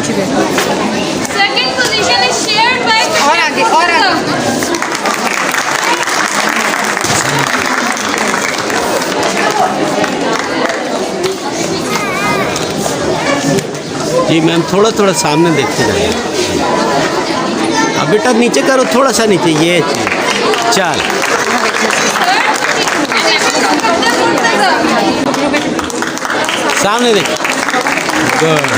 Second position is shared by और आगे और आगे जी मैम, थोड़ा थोड़ा सामने देखते जाइए। अब बेटा नीचे करो, थोड़ा सा नीचे, ये चल। सामने देख, good.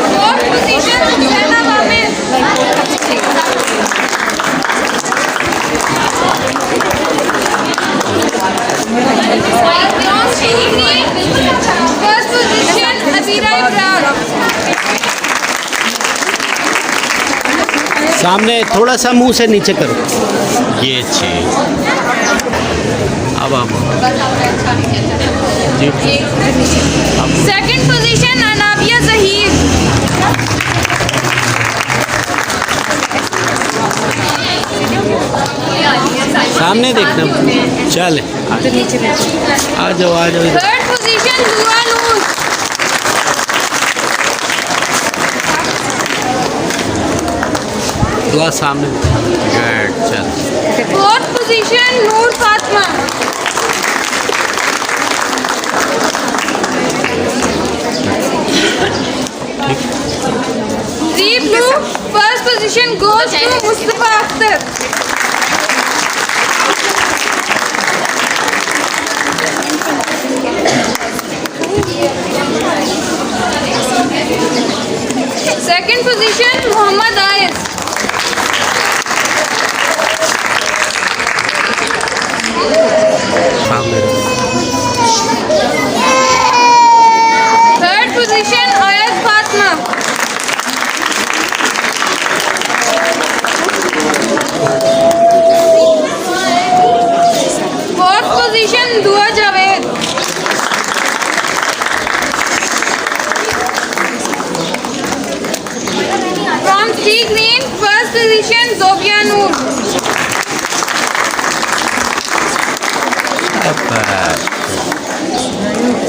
Fourth position Husaina Wamid. First position Abira Ibrar. सामने थोड़ा सा मुंह से नीचे करो, ये अच्छी। अब जी, सेकंड पोजीशन अनाबिया जहीर। सामने देखना, चल आ जाओ आ जाओ। थर्ड पोजीशन दुआ नूर। दुआ सामने, गुड, चल। Fourth position Noor Fatima. Deep blue first position goes to Mustafa Akhtar. Second position Mohammad Ayas. सामने third position Ayat Fatima. Fourth position Dua Javed. From sea green first position Zobia Noor.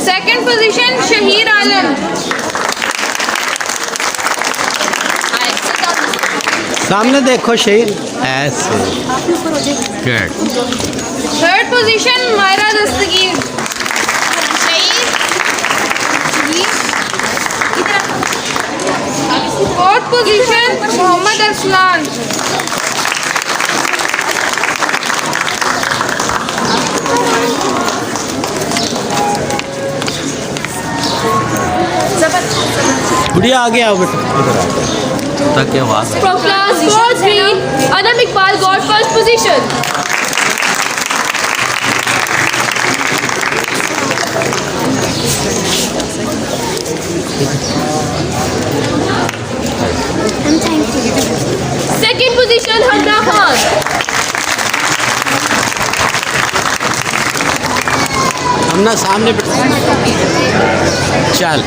Second position Shaheer Alam. सामने देखो शहीर, ऐसे, good. Third position Myra Dastgir. Fourth position Mohammad Arsalan. गुड़िया आगे आओ बेटा, इधर आओ ताकि आवाज आए। From class 4 green, Anam Iqbal got first position. Second position Hamna Khan. हमना सामने बेटा, चल।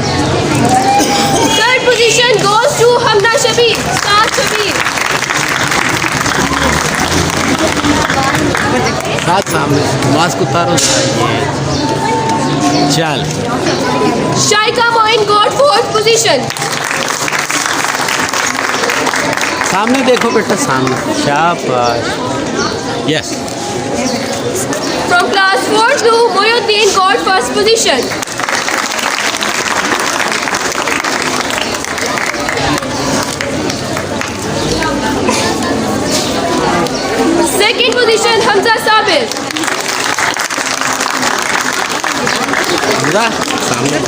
Third position goes to Hamna Shabir. Star Shabir. साथ सामने, मास्क उतारो, ये चल। Shaika Moin got fourth position. सामने देखो बेटा, सामने, शाबाश, yes. From class 4 to Moyuddin got first position. Second position Hamza Sabir. Hamza सामने,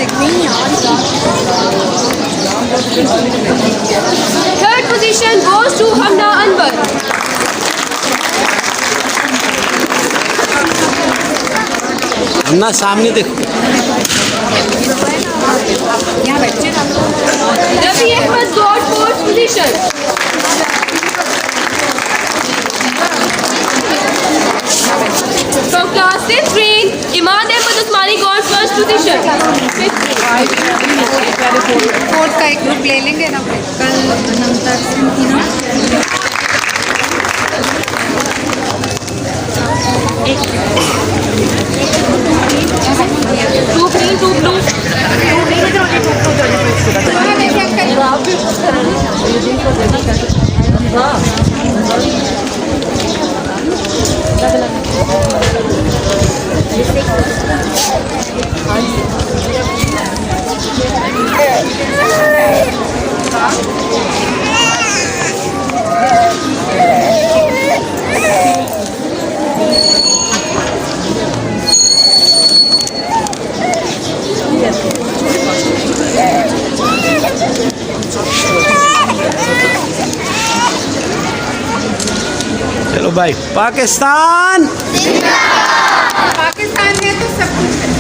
Third position goes to Hamna Anwar. हमना सामने देखो, Rafi Ahmed got fourth position. From class 6 green, Imad Ahmed Usmani got first position. Fourth का एक group ले लेंगे ना कल नमतर सिंह थी ना। Two green, two blue. भाई पाकिस्तान पाकिस्तान में तो सब कुछ है।